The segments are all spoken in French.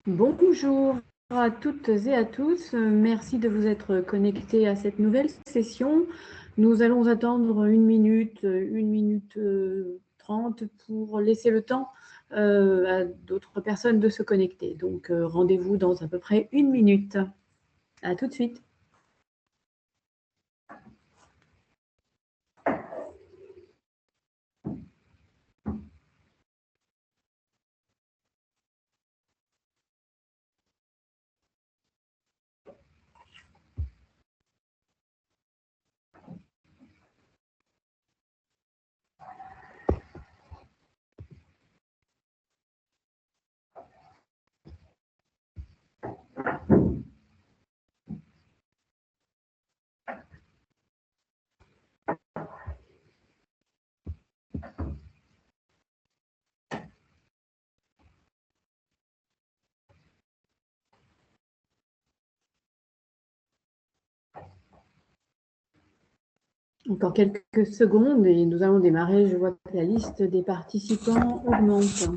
Bonjour à toutes et à tous. Merci de vous être connectés à cette nouvelle session. Nous allons attendre 1 minute 30 pour laisser le temps à d'autres personnes de se connecter. Donc, rendez-vous dans à peu près 1 minute. À tout de suite. Encore quelques secondes et nous allons démarrer. Je vois que la liste des participants augmente.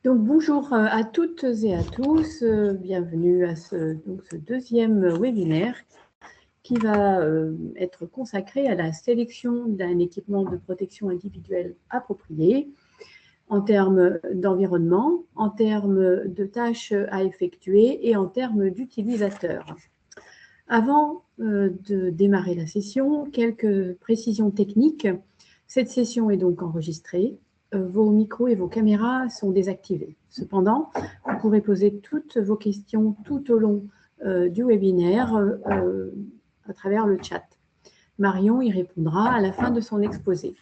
Donc, bonjour à toutes et à tous. Bienvenue à ce deuxième webinaire qui va être consacré à la sélection d'un équipement de protection individuelle approprié en termes d'environnement, en termes de tâches à effectuer et en termes d'utilisateurs. Avant de démarrer la session, quelques précisions techniques. Cette session est donc enregistrée. Vos micros et vos caméras sont désactivés. Cependant, vous pourrez poser toutes vos questions tout au long du webinaire à travers le chat. Marion y répondra à la fin de son exposé.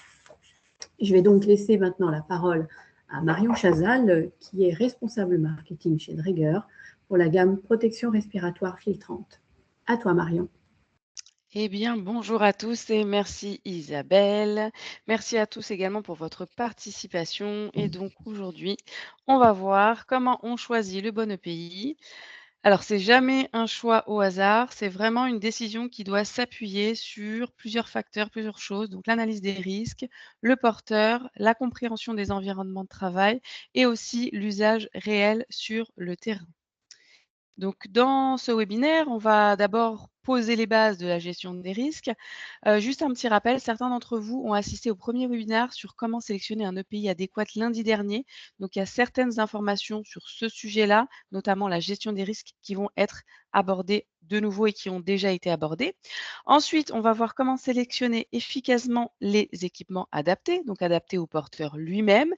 Je vais donc laisser maintenant la parole à Marion Chazal, qui est responsable marketing chez Dräger pour la gamme protection respiratoire filtrante. À toi, Marion. Eh bien, bonjour à tous et merci Isabelle. Merci à tous également pour votre participation. Et donc aujourd'hui, on va voir comment on choisit le bon EPI. Alors, c'est jamais un choix au hasard, c'est vraiment une décision qui doit s'appuyer sur plusieurs facteurs, plusieurs choses. Donc, l'analyse des risques, le porteur, la compréhension des environnements de travail et aussi l'usage réel sur le terrain. Donc, dans ce webinaire, on va d'abord poser les bases de la gestion des risques. Juste un petit rappel, certains d'entre vous ont assisté au premier webinaire sur comment sélectionner un EPI adéquat lundi dernier. Donc, il y a certaines informations sur ce sujet-là, notamment la gestion des risques, qui vont être abordées de nouveau et qui ont déjà été abordées. Ensuite, on va voir comment sélectionner efficacement les équipements adaptés, donc adaptés au porteur lui-même.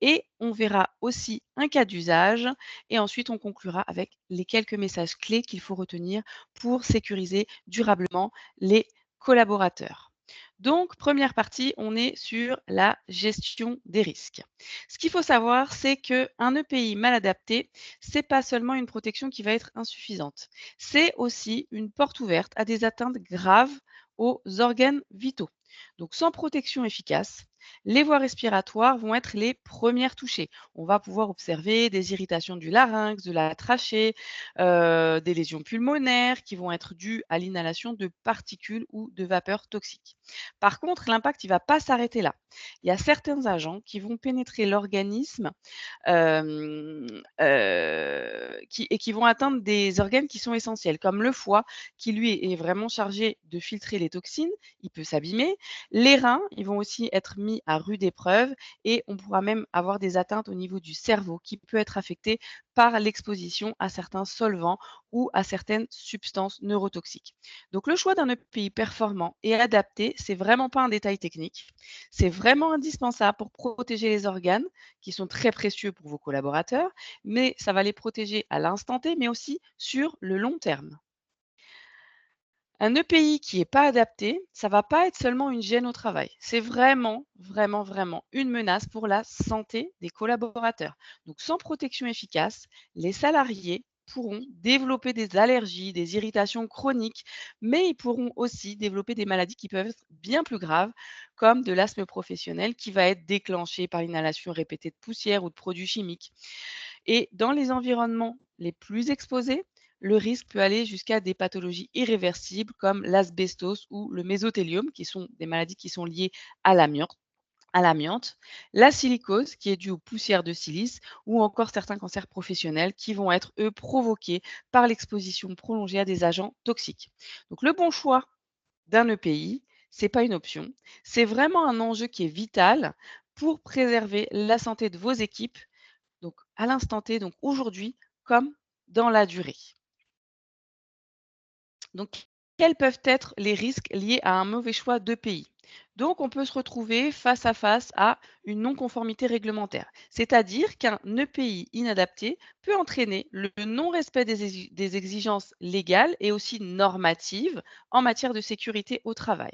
Et on verra aussi un cas d'usage et ensuite on conclura avec les quelques messages clés qu'il faut retenir pour sécuriser durablement les collaborateurs. Donc, première partie, on est sur la gestion des risques. Ce qu'il faut savoir, c'est qu'un EPI mal adapté, c'est pas seulement une protection qui va être insuffisante, c'est aussi une porte ouverte à des atteintes graves aux organes vitaux. Donc, sans protection efficace, les voies respiratoires vont être les premières touchées. On va pouvoir observer des irritations du larynx, de la trachée, des lésions pulmonaires qui vont être dues à l'inhalation de particules ou de vapeurs toxiques. Par contre, l'impact, il ne va pas s'arrêter là. Il y a certains agents qui vont pénétrer l'organisme et qui vont atteindre des organes qui sont essentiels, comme le foie, qui lui est vraiment chargé de filtrer les toxines, il peut s'abîmer. Les reins, ils vont aussi être mis à rude épreuve et on pourra même avoir des atteintes au niveau du cerveau qui peut être affecté par l'exposition à certains solvants ou à certaines substances neurotoxiques. Donc le choix d'un EPI performant et adapté, c'est vraiment pas un détail technique. C'est vraiment indispensable pour protéger les organes qui sont très précieux pour vos collaborateurs, mais ça va les protéger à l'instant T, mais aussi sur le long terme. Un EPI qui n'est pas adapté, ça va pas être seulement une gêne au travail. C'est vraiment, vraiment, vraiment une menace pour la santé des collaborateurs. Donc, sans protection efficace, les salariés pourront développer des allergies, des irritations chroniques, mais ils pourront aussi développer des maladies qui peuvent être bien plus graves, comme de l'asthme professionnel qui va être déclenché par l'inhalation répétée de poussière ou de produits chimiques. Et dans les environnements les plus exposés, le risque peut aller jusqu'à des pathologies irréversibles comme l'asbestose ou le mésothéliome, qui sont des maladies qui sont liées à l'amiante, la silicose qui est due aux poussières de silice ou encore certains cancers professionnels qui vont être, eux, provoqués par l'exposition prolongée à des agents toxiques. Donc le bon choix d'un EPI, c'est pas une option, c'est vraiment un enjeu qui est vital pour préserver la santé de vos équipes, donc à l'instant T, donc aujourd'hui comme dans la durée. Donc, quels peuvent être les risques liés à un mauvais choix de pays? Donc, on peut se retrouver face à une non-conformité réglementaire, c'est-à-dire qu'un EPI inadapté peut entraîner le non-respect des exigences légales et aussi normatives en matière de sécurité au travail.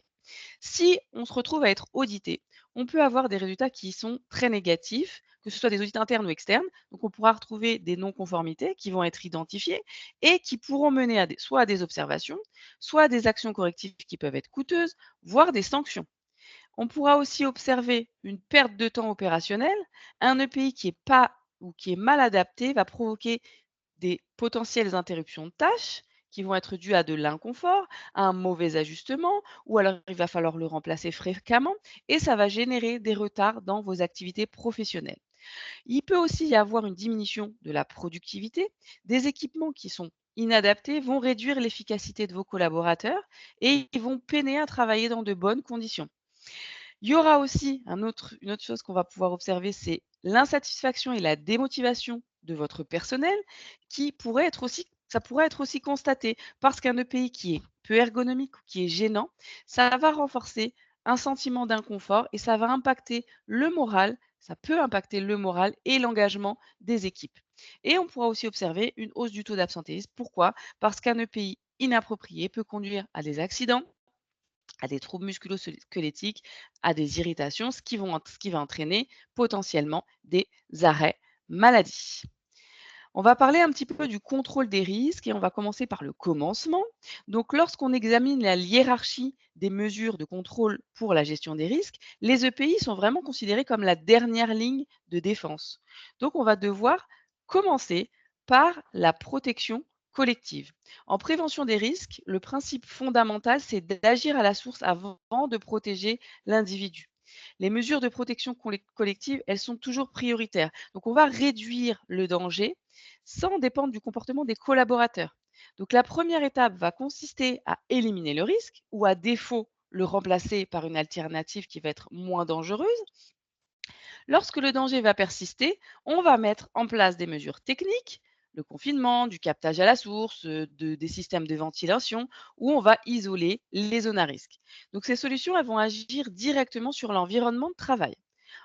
Si on se retrouve à être audité, on peut avoir des résultats qui sont très négatifs, que ce soit des audits internes ou externes. Donc, on pourra retrouver des non-conformités qui vont être identifiées et qui pourront mener soit à des observations, soit à des actions correctives qui peuvent être coûteuses, voire des sanctions. On pourra aussi observer une perte de temps opérationnel. Un EPI qui est pas ou qui est mal adapté va provoquer des potentielles interruptions de tâches qui vont être dues à de l'inconfort, à un mauvais ajustement, ou alors il va falloir le remplacer fréquemment et ça va générer des retards dans vos activités professionnelles. Il peut aussi y avoir une diminution de la productivité. Des équipements qui sont inadaptés vont réduire l'efficacité de vos collaborateurs et ils vont peiner à travailler dans de bonnes conditions. Il y aura aussi une autre chose qu'on va pouvoir observer, c'est l'insatisfaction et la démotivation de votre personnel qui pourrait être aussi ça pourrait être aussi constaté parce qu'un EPI qui est peu ergonomique ou qui est gênant, ça va renforcer un sentiment d'inconfort et ça va impacter le moral, ça peut impacter le moral et l'engagement des équipes. Et on pourra aussi observer une hausse du taux d'absentéisme. Pourquoi? Parce qu'un EPI inapproprié peut conduire à des accidents, à des troubles musculo-squelettiques, à des irritations, ce qui va entraîner potentiellement des arrêts maladie. On va parler un petit peu du contrôle des risques et on va commencer par le commencement. Donc, lorsqu'on examine la hiérarchie des mesures de contrôle pour la gestion des risques, les EPI sont vraiment considérés comme la dernière ligne de défense. Donc, on va devoir commencer par la protection collective. En prévention des risques, le principe fondamental, c'est d'agir à la source avant de protéger l'individu. Les mesures de protection collective, elles sont toujours prioritaires. Donc, on va réduire le danger sans dépendre du comportement des collaborateurs. Donc la première étape va consister à éliminer le risque ou à défaut le remplacer par une alternative qui va être moins dangereuse. Lorsque le danger va persister, on va mettre en place des mesures techniques, le confinement, du captage à la source, des systèmes de ventilation, où on va isoler les zones à risque. Donc ces solutions, elles vont agir directement sur l'environnement de travail.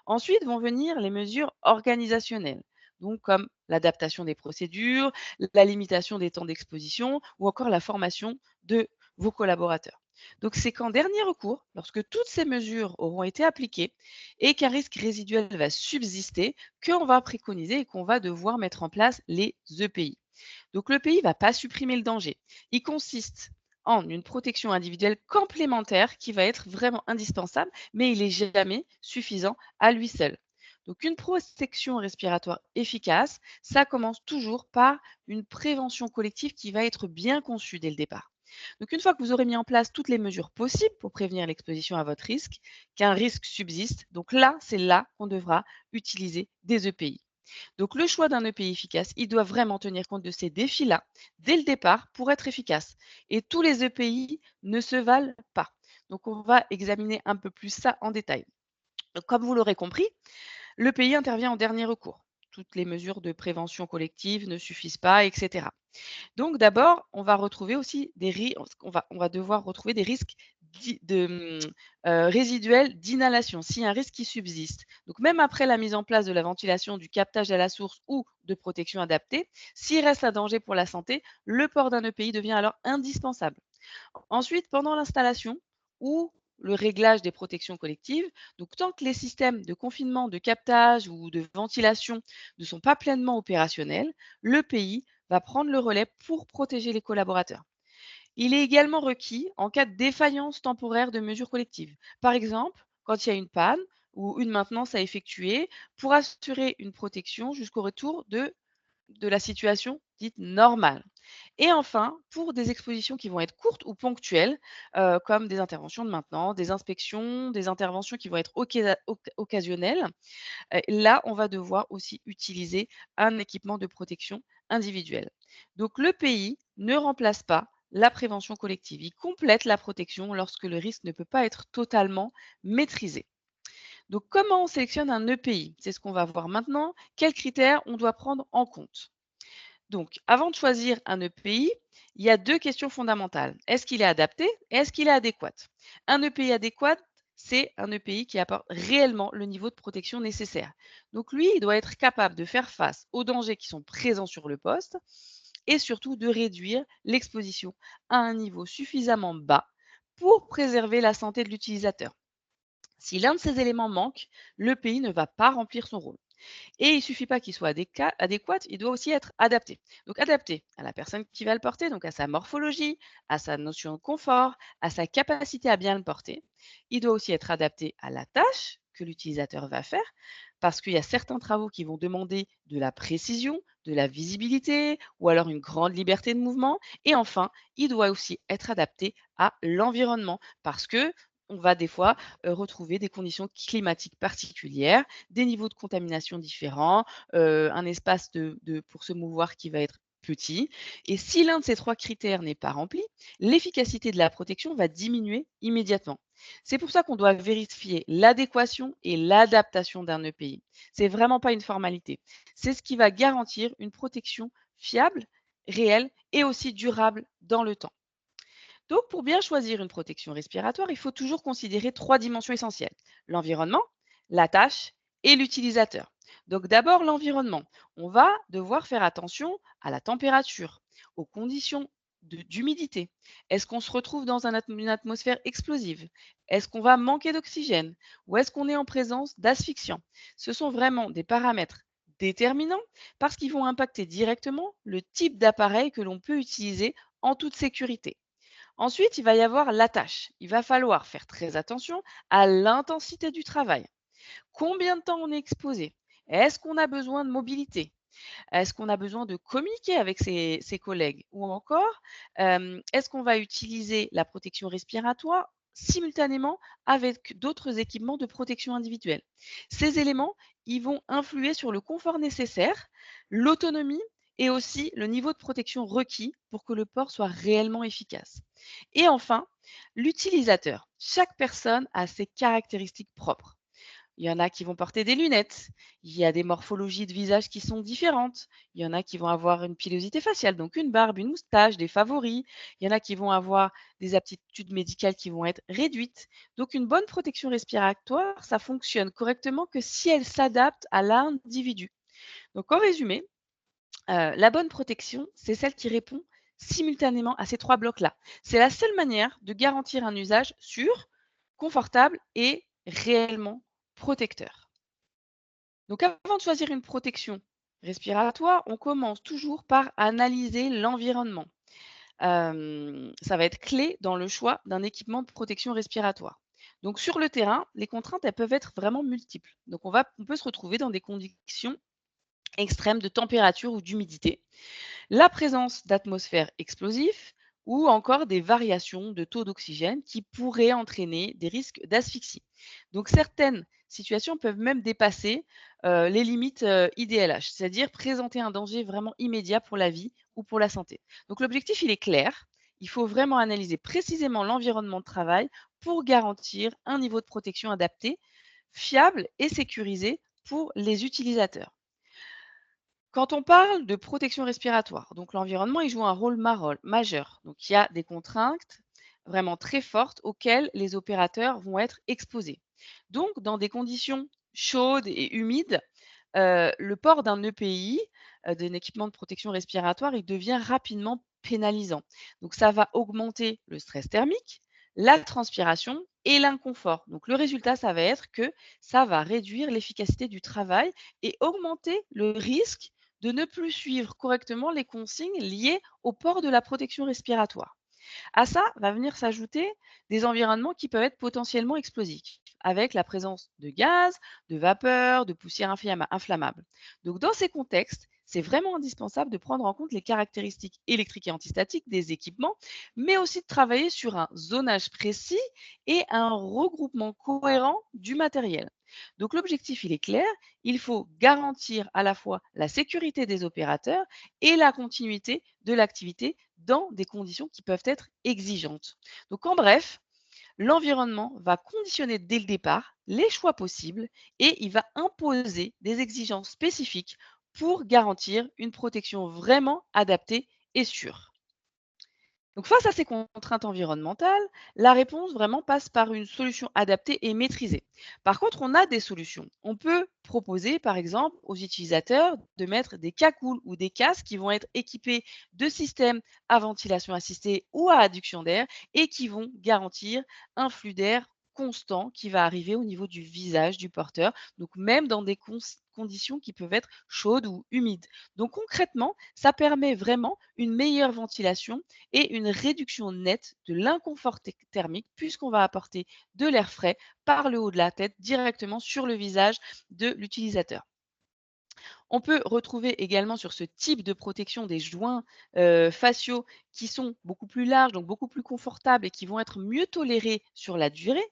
Ensuite vont venir les mesures organisationnelles, donc comme l'adaptation des procédures, la limitation des temps d'exposition ou encore la formation de vos collaborateurs. Donc c'est qu'en dernier recours, lorsque toutes ces mesures auront été appliquées et qu'un risque résiduel va subsister, qu'on va préconiser et qu'on va devoir mettre en place les EPI. Donc le pays ne va pas supprimer le danger. Il consiste en une protection individuelle complémentaire qui va être vraiment indispensable, mais il n'est jamais suffisant à lui seul. Donc une protection respiratoire efficace, ça commence toujours par une prévention collective qui va être bien conçue dès le départ. Donc une fois que vous aurez mis en place toutes les mesures possibles pour prévenir l'exposition à votre risque, qu'un risque subsiste, donc là, c'est là qu'on devra utiliser des EPI. Donc le choix d'un EPI efficace, il doit vraiment tenir compte de ces défis-là dès le départ pour être efficace. Et tous les EPI ne se valent pas. Donc on va examiner un peu plus ça en détail. Donc, comme vous l'aurez compris, l'EPI intervient en dernier recours. Toutes les mesures de prévention collective ne suffisent pas, etc. Donc d'abord, on va retrouver aussi on va devoir retrouver des risques résiduels d'inhalation, s'il y a un risque qui subsiste. Donc même après la mise en place de la ventilation, du captage à la source ou de protection adaptée, s'il reste un danger pour la santé, le port d'un EPI devient alors indispensable. Ensuite, pendant l'installation ou le réglage des protections collectives, donc tant que les systèmes de confinement, de captage ou de ventilation ne sont pas pleinement opérationnels, l'EPI va prendre le relais pour protéger les collaborateurs. Il est également requis en cas de défaillance temporaire de mesures collectives. Par exemple, quand il y a une panne ou une maintenance à effectuer pour assurer une protection jusqu'au retour de la situation dite normale. Et enfin, pour des expositions qui vont être courtes ou ponctuelles, comme des interventions de maintenance, des inspections, des interventions qui vont être occasionnelles, là, on va devoir aussi utiliser un équipement de protection individuel. Donc le pays ne remplace pas la prévention collective. Il complète la protection lorsque le risque ne peut pas être totalement maîtrisé. Donc comment on sélectionne un EPI? C'est ce qu'on va voir maintenant. Quels critères on doit prendre en compte? Donc, avant de choisir un EPI, il y a 2 questions fondamentales. Est-ce qu'il est adapté et est-ce qu'il est adéquat? Un EPI adéquat, c'est un EPI qui apporte réellement le niveau de protection nécessaire. Donc lui, il doit être capable de faire face aux dangers qui sont présents sur le poste et surtout de réduire l'exposition à un niveau suffisamment bas pour préserver la santé de l'utilisateur. Si l'un de ces éléments manque, l'EPI ne va pas remplir son rôle. Et il ne suffit pas qu'il soit adéquat, il doit aussi être adapté. Donc adapté à la personne qui va le porter, donc à sa morphologie, à sa notion de confort, à sa capacité à bien le porter. Il doit aussi être adapté à la tâche que l'utilisateur va faire, parce qu'il y a certains travaux qui vont demander de la précision, de la visibilité ou alors une grande liberté de mouvement. Et enfin, il doit aussi être adapté à l'environnement, parce que on va des fois retrouver des conditions climatiques particulières, des niveaux de contamination différents, un espace pour se mouvoir qui va être petit. Et si l'un de ces 3 critères n'est pas rempli, l'efficacité de la protection va diminuer immédiatement. C'est pour ça qu'on doit vérifier l'adéquation et l'adaptation d'un EPI. C'est vraiment pas une formalité. C'est ce qui va garantir une protection fiable, réelle et aussi durable dans le temps. Donc, pour bien choisir une protection respiratoire, il faut toujours considérer 3 dimensions essentielles: l'environnement, la tâche et l'utilisateur. Donc, d'abord, l'environnement. On va devoir faire attention à la température, aux conditions d'humidité. Est-ce qu'on se retrouve dans une atmosphère explosive? Est-ce qu'on va manquer d'oxygène? Ou est-ce qu'on est en présence d'asphyxiants? Ce sont vraiment des paramètres déterminants parce qu'ils vont impacter directement le type d'appareil que l'on peut utiliser en toute sécurité. Ensuite, il va y avoir la tâche. Il va falloir faire très attention à l'intensité du travail. Combien de temps on est exposé? Est-ce qu'on a besoin de mobilité? Est-ce qu'on a besoin de communiquer avec ses collègues? Ou encore, est-ce qu'on va utiliser la protection respiratoire simultanément avec d'autres équipements de protection individuelle? Ces éléments, ils vont influer sur le confort nécessaire, l'autonomie et aussi le niveau de protection requis pour que le port soit réellement efficace. Et enfin, l'utilisateur. Chaque personne a ses caractéristiques propres. Il y en a qui vont porter des lunettes, il y a des morphologies de visage qui sont différentes, il y en a qui vont avoir une pilosité faciale, donc une barbe, une moustache, des favoris, il y en a qui vont avoir des aptitudes médicales qui vont être réduites. Donc une bonne protection respiratoire, ça fonctionne correctement que si elle s'adapte à l'individu. Donc en résumé, la bonne protection, c'est celle qui répond simultanément à ces 3 blocs-là. C'est la seule manière de garantir un usage sûr, confortable et réellement protecteur. Donc avant de choisir une protection respiratoire, on commence toujours par analyser l'environnement. Ça va être clé dans le choix d'un équipement de protection respiratoire. Donc sur le terrain, les contraintes, elles peuvent être vraiment multiples. Donc on peut se retrouver dans des conditions extrêmes de température ou d'humidité, la présence d'atmosphères explosives ou encore des variations de taux d'oxygène qui pourraient entraîner des risques d'asphyxie. Donc certaines situations peuvent même dépasser les limites IDLH, c'est-à-dire présenter un danger vraiment immédiat pour la vie ou pour la santé. Donc l'objectif, il est clair. Il faut vraiment analyser précisément l'environnement de travail pour garantir un niveau de protection adapté, fiable et sécurisé pour les utilisateurs. Quand on parle de protection respiratoire, donc l'environnement, il joue un rôle majeur. Donc il y a des contraintes vraiment très fortes auxquelles les opérateurs vont être exposés. Donc dans des conditions chaudes et humides, le port d'un EPI, d'un équipement de protection respiratoire, il devient rapidement pénalisant. Donc ça va augmenter le stress thermique, la transpiration et l'inconfort. Donc le résultat, ça va être que ça va réduire l'efficacité du travail et augmenter le risque de ne plus suivre correctement les consignes liées au port de la protection respiratoire. À ça va venir s'ajouter des environnements qui peuvent être potentiellement explosifs, avec la présence de gaz, de vapeur, de poussières inflammables. Donc dans ces contextes, c'est vraiment indispensable de prendre en compte les caractéristiques électriques et antistatiques des équipements, mais aussi de travailler sur un zonage précis et un regroupement cohérent du matériel. Donc l'objectif, il est clair, il faut garantir à la fois la sécurité des opérateurs et la continuité de l'activité dans des conditions qui peuvent être exigeantes. Donc en bref, l'environnement va conditionner dès le départ les choix possibles et il va imposer des exigences spécifiques pour garantir une protection vraiment adaptée et sûre. Donc face à ces contraintes environnementales, la réponse vraiment passe par une solution adaptée et maîtrisée. Par contre, on a des solutions. On peut proposer, par exemple, aux utilisateurs de mettre des cacoules ou des casques qui vont être équipés de systèmes à ventilation assistée ou à adduction d'air et qui vont garantir un flux d'air constant qui va arriver au niveau du visage du porteur, donc même dans des conditions qui peuvent être chaudes ou humides. Donc concrètement, ça permet vraiment une meilleure ventilation et une réduction nette de l'inconfort thermique puisqu'on va apporter de l'air frais par le haut de la tête directement sur le visage de l'utilisateur. On peut retrouver également sur ce type de protection des joints faciaux qui sont beaucoup plus larges, donc beaucoup plus confortables et qui vont être mieux tolérés sur la durée.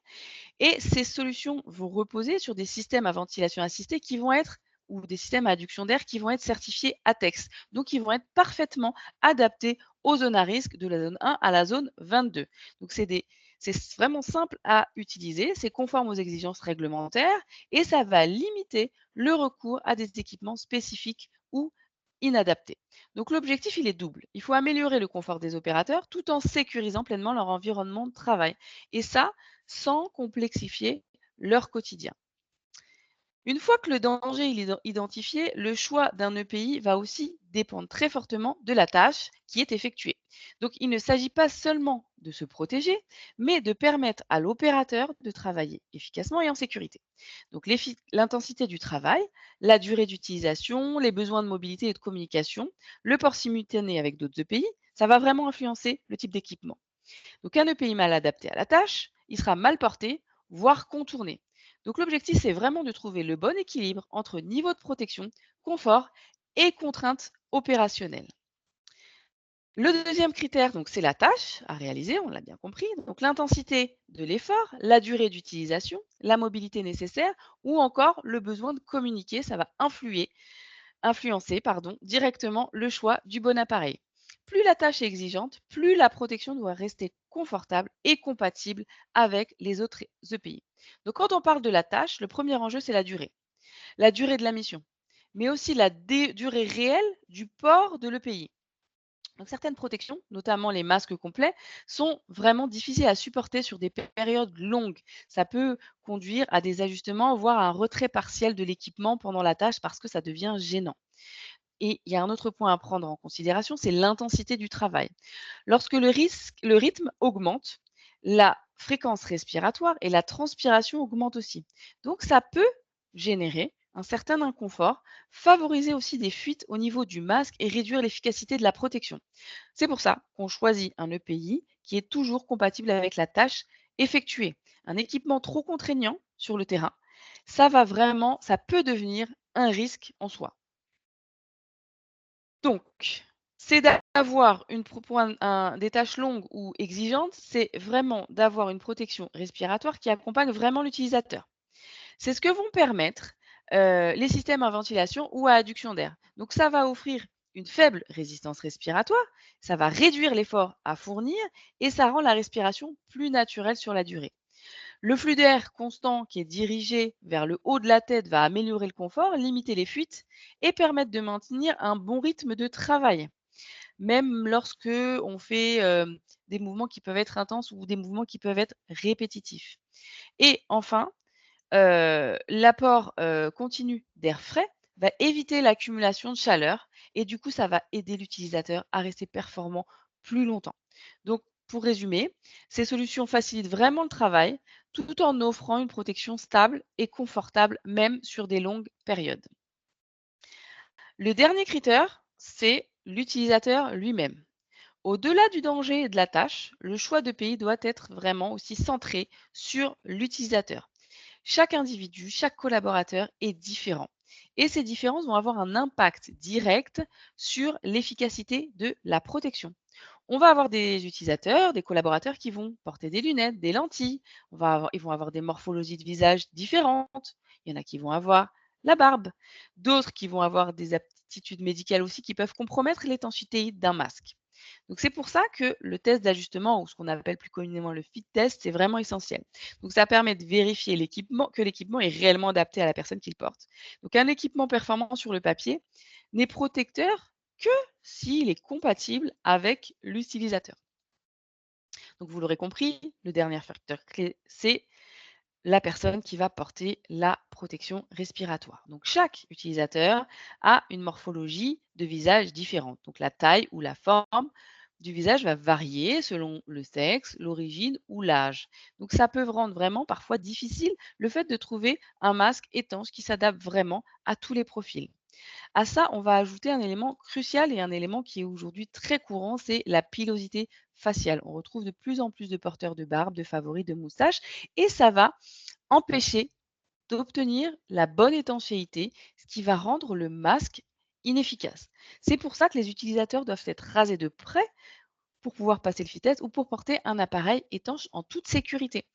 Et ces solutions vont reposer sur des systèmes à ventilation assistée qui vont être ou des systèmes à adduction d'air qui vont être certifiés ATEX. Donc, ils vont être parfaitement adaptés aux zones à risque de la zone 1 à la zone 22. Donc, c'est vraiment simple à utiliser, c'est conforme aux exigences réglementaires et ça va limiter le recours à des équipements spécifiques ou inadaptés. Donc l'objectif, il est double. Il faut améliorer le confort des opérateurs tout en sécurisant pleinement leur environnement de travail. Et ça, sans complexifier leur quotidien. Une fois que le danger il est identifié, le choix d'un EPI va aussi dépendre très fortement de la tâche qui est effectuée. Donc il ne s'agit pas seulement de se protéger, mais de permettre à l'opérateur de travailler efficacement et en sécurité. Donc l'intensité du travail, la durée d'utilisation, les besoins de mobilité et de communication, le port simultané avec d'autres EPI, ça va vraiment influencer le type d'équipement. Donc un EPI mal adapté à la tâche, il sera mal porté, voire contourné. Donc l'objectif, c'est vraiment de trouver le bon équilibre entre niveau de protection, confort et contraintes opérationnelles. Le deuxième critère, donc, c'est la tâche à réaliser, on l'a bien compris. Donc l'intensité de l'effort, la durée d'utilisation, la mobilité nécessaire ou encore le besoin de communiquer, ça va influencer directement le choix du bon appareil. Plus la tâche est exigeante, plus la protection doit rester confortable et compatible avec les autres EPI. Donc quand on parle de la tâche, le premier enjeu, c'est la durée de la mission, mais aussi la durée réelle du port de l'EPI. Donc certaines protections, notamment les masques complets, sont vraiment difficiles à supporter sur des périodes longues. Ça peut conduire à des ajustements, voire à un retrait partiel de l'équipement pendant la tâche parce que ça devient gênant. Et il y a un autre point à prendre en considération, c'est l'intensité du travail. Lorsque le rythme augmente, la fréquence respiratoire et la transpiration augmentent aussi. Donc ça peut générer un certain inconfort, favoriser aussi des fuites au niveau du masque et réduire l'efficacité de la protection. C'est pour ça qu'on choisit un EPI qui est toujours compatible avec la tâche effectuée. Un équipement trop contraignant sur le terrain, ça peut devenir un risque en soi. Donc, c'est d'avoir des tâches longues ou exigeantes, c'est vraiment d'avoir une protection respiratoire qui accompagne vraiment l'utilisateur. C'est ce que vont permettre les systèmes à ventilation ou à adduction d'air. Donc, ça va offrir une faible résistance respiratoire, ça va réduire l'effort à fournir et ça rend la respiration plus naturelle sur la durée. Le flux d'air constant qui est dirigé vers le haut de la tête va améliorer le confort, limiter les fuites et permettre de maintenir un bon rythme de travail, même lorsque on fait des mouvements qui peuvent être intenses ou des mouvements qui peuvent être répétitifs. Et enfin, l'apport continu d'air frais va éviter l'accumulation de chaleur et du coup, ça va aider l'utilisateur à rester performant plus longtemps. Donc, pour résumer, ces solutions facilitent vraiment le travail tout en offrant une protection stable et confortable, même sur des longues périodes. Le dernier critère, c'est l'utilisateur lui-même. Au-delà du danger et de la tâche, le choix de pays doit être vraiment aussi centré sur l'utilisateur. Chaque individu, chaque collaborateur est différent Et ces différences vont avoir un impact direct sur l'efficacité de la protection. On va avoir des utilisateurs, des collaborateurs qui vont porter des lunettes, des lentilles. Ils vont avoir des morphologies de visage différentes. Il y en a qui vont avoir la barbe. D'autres qui vont avoir des aptitudes médicales aussi qui peuvent compromettre l'étanchéité d'un masque. Donc c'est pour ça que le test d'ajustement, ou ce qu'on appelle plus communément le fit test, c'est vraiment essentiel. Donc ça permet de vérifier que l'équipement est réellement adapté à la personne qui le porte. Donc un équipement performant sur le papier n'est protecteur que s'il est compatible avec l'utilisateur. Donc vous l'aurez compris, le dernier facteur clé, c'est la personne qui va porter la protection respiratoire. Donc chaque utilisateur a une morphologie de visage différente. Donc la taille ou la forme du visage va varier selon le sexe, l'origine ou l'âge. Donc ça peut rendre vraiment parfois difficile le fait de trouver un masque étanche qui s'adapte vraiment à tous les profils. À ça, on va ajouter un élément crucial et un élément qui est aujourd'hui très courant, c'est la pilosité faciale. On retrouve de plus en plus de porteurs de barbe, de favoris, de moustaches, et ça va empêcher d'obtenir la bonne étanchéité, ce qui va rendre le masque inefficace. C'est pour ça que les utilisateurs doivent être rasés de près pour pouvoir passer le fit test ou pour porter un appareil étanche en toute sécurité.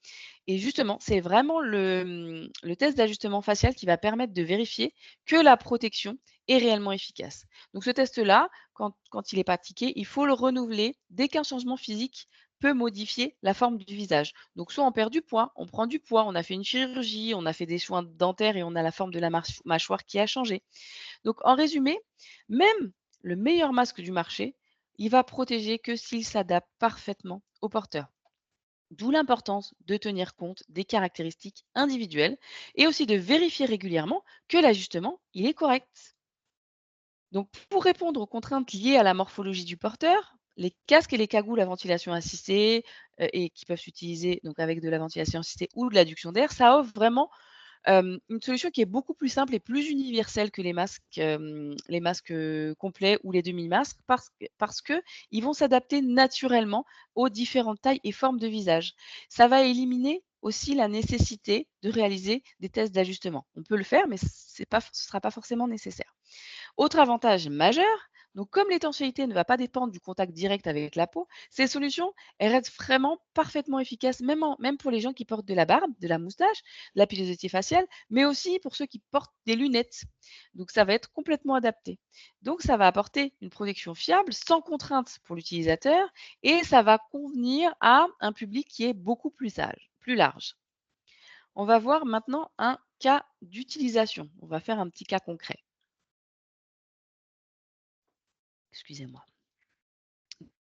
Et justement, c'est vraiment le test d'ajustement facial qui va permettre de vérifier que la protection est réellement efficace. Donc ce test-là, quand il est pratiqué, il faut le renouveler dès qu'un changement physique peut modifier la forme du visage. Donc soit on perd du poids, on prend du poids, on a fait une chirurgie, on a fait des soins dentaires et on a la forme de la mâchoire qui a changé. Donc en résumé, même le meilleur masque du marché, il va protéger que s'il s'adapte parfaitement au porteur. D'où l'importance de tenir compte des caractéristiques individuelles et aussi de vérifier régulièrement que l'ajustement il est correct. Donc, pour répondre aux contraintes liées à la morphologie du porteur, les casques et les cagoules à ventilation assistée et qui peuvent s'utiliser donc avec de la ventilation assistée ou de l'adduction d'air, ça offre vraiment une solution qui est beaucoup plus simple et plus universelle que les masques, complets ou les demi-masques parce qu'ils vont s'adapter naturellement aux différentes tailles et formes de visage. Ça va éliminer aussi la nécessité de réaliser des tests d'ajustement. On peut le faire, mais ce ne sera pas forcément nécessaire. Autre avantage majeur, donc comme l'étanchéité ne va pas dépendre du contact direct avec la peau, ces solutions, elles restent vraiment parfaitement efficaces, même pour les gens qui portent de la barbe, de la moustache, de la pilosité faciale, mais aussi pour ceux qui portent des lunettes. Donc ça va être complètement adapté. Donc ça va apporter une protection fiable, sans contrainte pour l'utilisateur, et ça va convenir à un public qui est beaucoup plus large. On va voir maintenant un cas d'utilisation. On va faire un petit cas concret. Excusez-moi.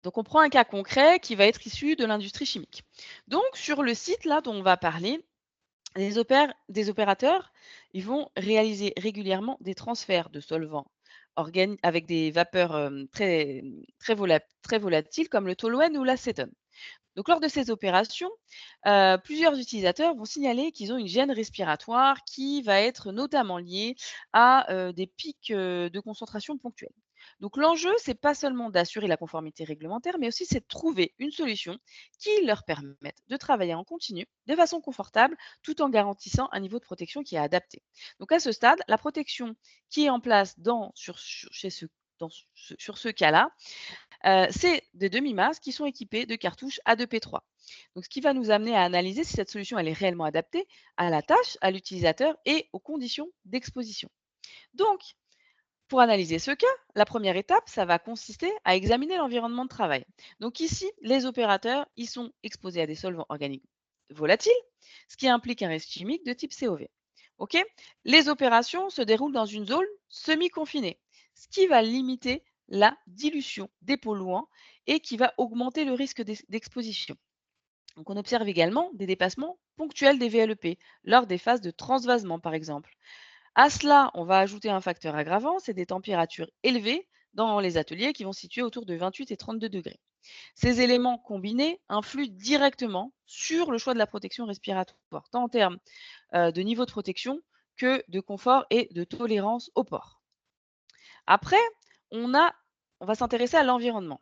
Donc, on prend un cas concret qui va être issu de l'industrie chimique. Donc, sur le site là dont on va parler, des opérateurs, ils vont réaliser régulièrement des transferts de solvants avec des vapeurs très volatiles comme le toluène ou l'acétone. Donc, lors de ces opérations, plusieurs utilisateurs vont signaler qu'ils ont une gêne respiratoire qui va être notamment liée à des pics de concentration ponctuels. Donc, l'enjeu, c'est pas seulement d'assurer la conformité réglementaire, mais aussi c'est de trouver une solution qui leur permette de travailler en continu de façon confortable, tout en garantissant un niveau de protection qui est adapté. Donc, à ce stade, la protection qui est en place sur ce cas-là, c'est des demi-masques qui sont équipés de cartouches A2P3. Donc, ce qui va nous amener à analyser si cette solution elle est réellement adaptée à la tâche, à l'utilisateur et aux conditions d'exposition. Donc, pour analyser ce cas, la première étape, ça va consister à examiner l'environnement de travail. Donc ici, les opérateurs, ils sont exposés à des solvants organiques volatiles, ce qui implique un risque chimique de type COV. Ok. Les opérations se déroulent dans une zone semi-confinée, ce qui va limiter la dilution des polluants et qui va augmenter le risque d'exposition. Donc on observe également des dépassements ponctuels des VLEP lors des phases de transvasement, par exemple. À cela, on va ajouter un facteur aggravant, c'est des températures élevées dans les ateliers qui vont se situer autour de 28 et 32 degrés. Ces éléments combinés influent directement sur le choix de la protection respiratoire, tant en termes de niveau de protection que de confort et de tolérance au port. Après, on, a, on va s'intéresser à l'environnement.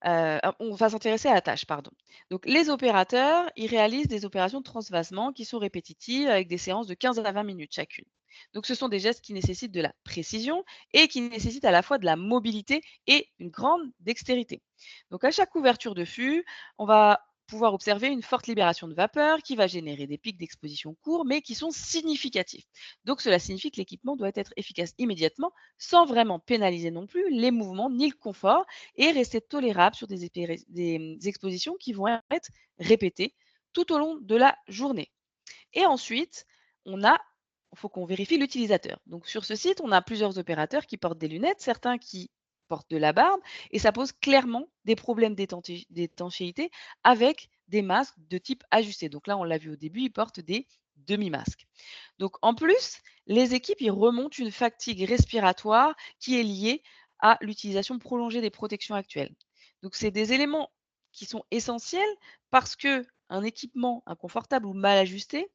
On va s'intéresser à la tâche, pardon. Donc, les opérateurs, ils réalisent des opérations de transvasement qui sont répétitives avec des séances de 15 à 20 minutes chacune. Donc, ce sont des gestes qui nécessitent de la précision et qui nécessitent à la fois de la mobilité et une grande dextérité. Donc, à chaque ouverture de fût, on va pouvoir observer une forte libération de vapeur qui va générer des pics d'exposition courts, mais qui sont significatifs. Donc, cela signifie que l'équipement doit être efficace immédiatement, sans vraiment pénaliser non plus les mouvements ni le confort, et rester tolérable sur des expositions qui vont être répétées tout au long de la journée. Et ensuite, il faut qu'on vérifie l'utilisateur. Donc sur ce site, on a plusieurs opérateurs qui portent des lunettes, certains qui portent de la barbe, et ça pose clairement des problèmes d'étanchéité avec des masques de type ajusté. Donc là, on l'a vu au début, ils portent des demi-masques. Donc en plus, les équipes, ils remontent une fatigue respiratoire qui est liée à l'utilisation prolongée des protections actuelles. Donc c'est des éléments qui sont essentiels parce que un équipement inconfortable ou mal ajusté,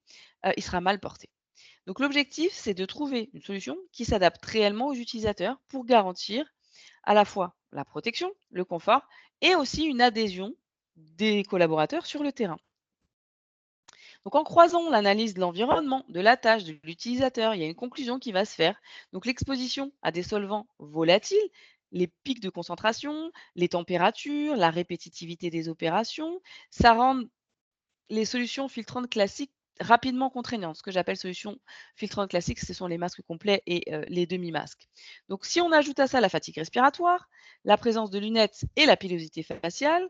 il sera mal porté. Donc l'objectif, c'est de trouver une solution qui s'adapte réellement aux utilisateurs pour garantir à la fois la protection, le confort et aussi une adhésion des collaborateurs sur le terrain. Donc en croisant l'analyse de l'environnement, de la tâche, de l'utilisateur, il y a une conclusion qui va se faire. Donc l'exposition à des solvants volatiles, les pics de concentration, les températures, la répétitivité des opérations, ça rend les solutions filtrantes classiques rapidement contraignantes. Ce que j'appelle solutions filtrantes classiques, ce sont les masques complets et les demi-masques. Donc si on ajoute à ça la fatigue respiratoire, la présence de lunettes et la pilosité faciale,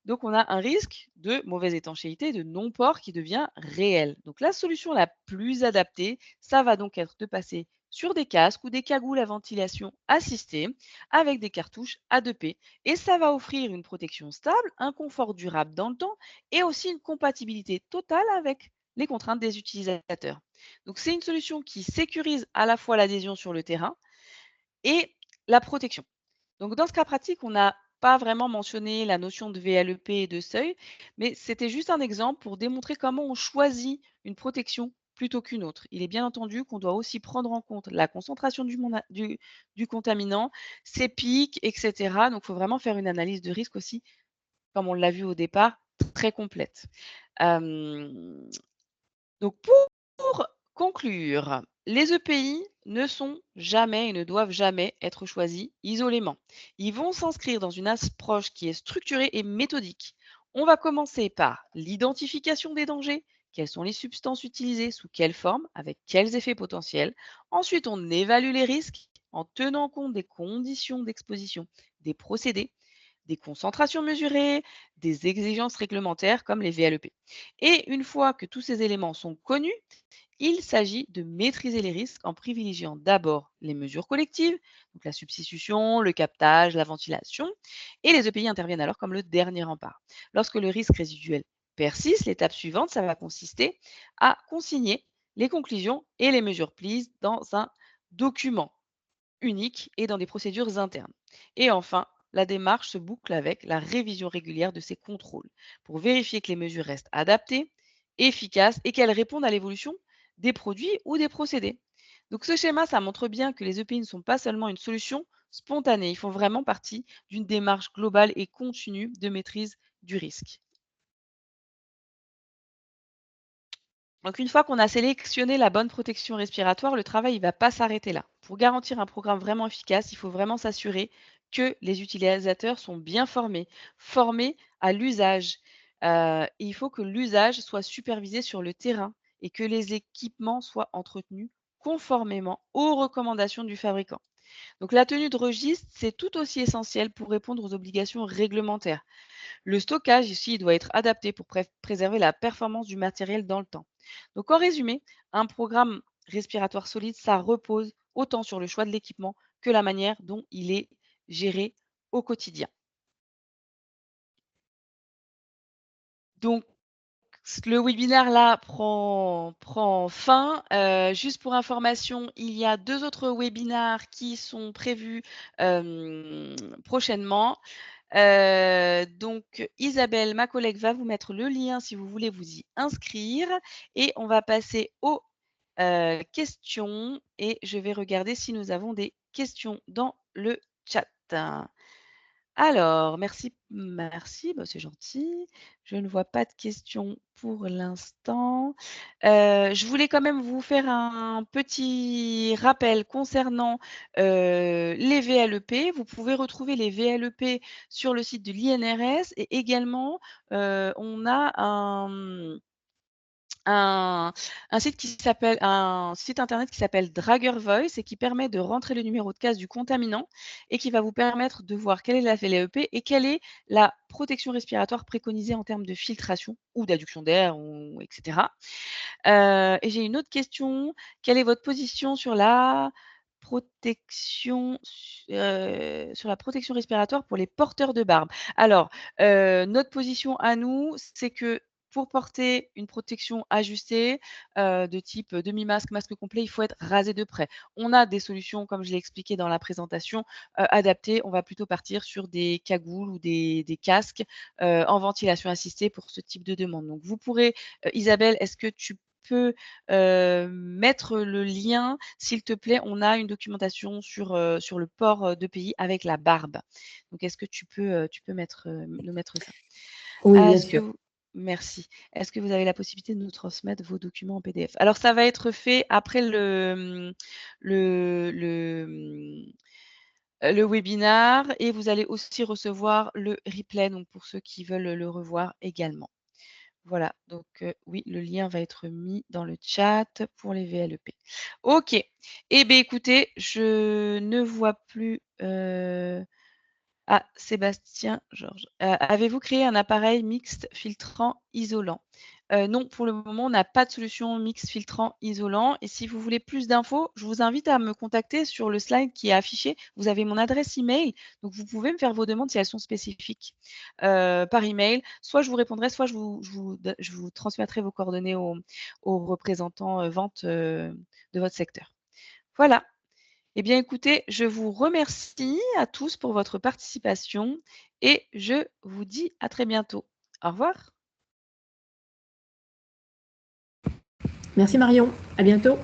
donc on a un risque de mauvaise étanchéité, de non-port qui devient réel. Donc la solution la plus adaptée, ça va donc être de passer sur des casques ou des cagoules à ventilation assistée avec des cartouches A2P. Et ça va offrir une protection stable, un confort durable dans le temps et aussi une compatibilité totale avec les contraintes des utilisateurs. Donc c'est une solution qui sécurise à la fois l'adhésion sur le terrain et la protection. Donc dans ce cas pratique, on n'a pas vraiment mentionné la notion de VLEP et de seuil, mais c'était juste un exemple pour démontrer comment on choisit une protection plutôt qu'une autre. Il est bien entendu qu'on doit aussi prendre en compte la concentration du contaminant, ses pics, etc. Donc il faut vraiment faire une analyse de risque aussi, comme on l'a vu au départ, très complète. Euh, donc pour conclure, les EPI ne sont jamais et ne doivent jamais être choisis isolément. Ils vont s'inscrire dans une approche qui est structurée et méthodique. On va commencer par l'identification des dangers. Quelles sont les substances utilisées, sous quelle forme, avec quels effets potentiels. Ensuite, on évalue les risques en tenant compte des conditions d'exposition, des procédés, des concentrations mesurées, des exigences réglementaires comme les VLEP. Et une fois que tous ces éléments sont connus, il s'agit de maîtriser les risques en privilégiant d'abord les mesures collectives, donc la substitution, le captage, la ventilation, et les EPI interviennent alors comme le dernier rempart. Lorsque le risque résiduel persiste, l'étape suivante, ça va consister à consigner les conclusions et les mesures prises dans un document unique et dans des procédures internes. Et enfin, la démarche se boucle avec la révision régulière de ces contrôles pour vérifier que les mesures restent adaptées, efficaces et qu'elles répondent à l'évolution des produits ou des procédés. Donc ce schéma, ça montre bien que les EPI ne sont pas seulement une solution spontanée, ils font vraiment partie d'une démarche globale et continue de maîtrise du risque. Donc une fois qu'on a sélectionné la bonne protection respiratoire, le travail ne va pas s'arrêter là. Pour garantir un programme vraiment efficace, il faut vraiment s'assurer que les utilisateurs sont bien formés, formés à l'usage. Et il faut que l'usage soit supervisé sur le terrain et que les équipements soient entretenus conformément aux recommandations du fabricant. Donc la tenue de registre, c'est tout aussi essentiel pour répondre aux obligations réglementaires. Le stockage ici doit être adapté pour préserver la performance du matériel dans le temps. Donc en résumé, un programme respiratoire solide, ça repose autant sur le choix de l'équipement que la manière dont il est géré au quotidien. Donc le webinaire là prend fin. Juste pour information, il y a 2 autres webinaires qui sont prévus prochainement. Donc Isabelle, ma collègue, va vous mettre le lien si vous voulez vous y inscrire et on va passer aux, questions et je vais regarder si nous avons des questions dans le chat. Alors, merci, bah, c'est gentil. Je ne vois pas de questions pour l'instant. Je voulais quand même vous faire un petit rappel concernant, les VLEP. Vous pouvez retrouver les VLEP sur le site de l'INRS et également, on a un un site internet qui s'appelle Drager Voice et qui permet de rentrer le numéro de case du contaminant et qui va vous permettre de voir quelle est la VLEP et quelle est la protection respiratoire préconisée en termes de filtration ou d'adduction d'air ou et cetera. Et j'ai une autre question. Quelle est votre position sur la protection respiratoire pour les porteurs de barbe? Alors, notre position à nous, c'est que pour porter une protection ajustée, de type demi-masque, masque complet, il faut être rasé de près. On a des solutions, comme je l'ai expliqué dans la présentation, adaptées. On va plutôt partir sur des cagoules ou des casques, en ventilation assistée pour ce type de demande. Donc vous pourrez, Isabelle, est-ce que tu peux, mettre le lien, s'il te plaît? On a une documentation sur le port, d'EPI avec la barbe. Donc est-ce que tu peux mettre, nous mettre ça? Oui, bien Est-ce que sûr. vous Merci. Est-ce que vous avez la possibilité de nous transmettre vos documents en PDF? Alors ça va être fait après le webinar et vous allez aussi recevoir le replay, donc pour ceux qui veulent le revoir également. Voilà, donc oui, le lien va être mis dans le chat pour les VLEP. OK. Eh beh, écoutez, je ne vois plus, Sébastien Georges. Avez-vous créé un appareil mixte filtrant isolant? Non, pour le moment, on n'a pas de solution mixte filtrant isolant et si vous voulez plus d'infos, je vous invite à me contacter sur le slide qui est affiché. Vous avez mon adresse email, donc vous pouvez me faire vos demandes si elles sont spécifiques, par email. Soit je vous répondrai, soit je vous transmettrai vos coordonnées aux représentants, vente, de votre secteur. Voilà. Eh bien, écoutez, je vous remercie à tous pour votre participation et je vous dis à très bientôt. Au revoir. Merci Marion. À bientôt.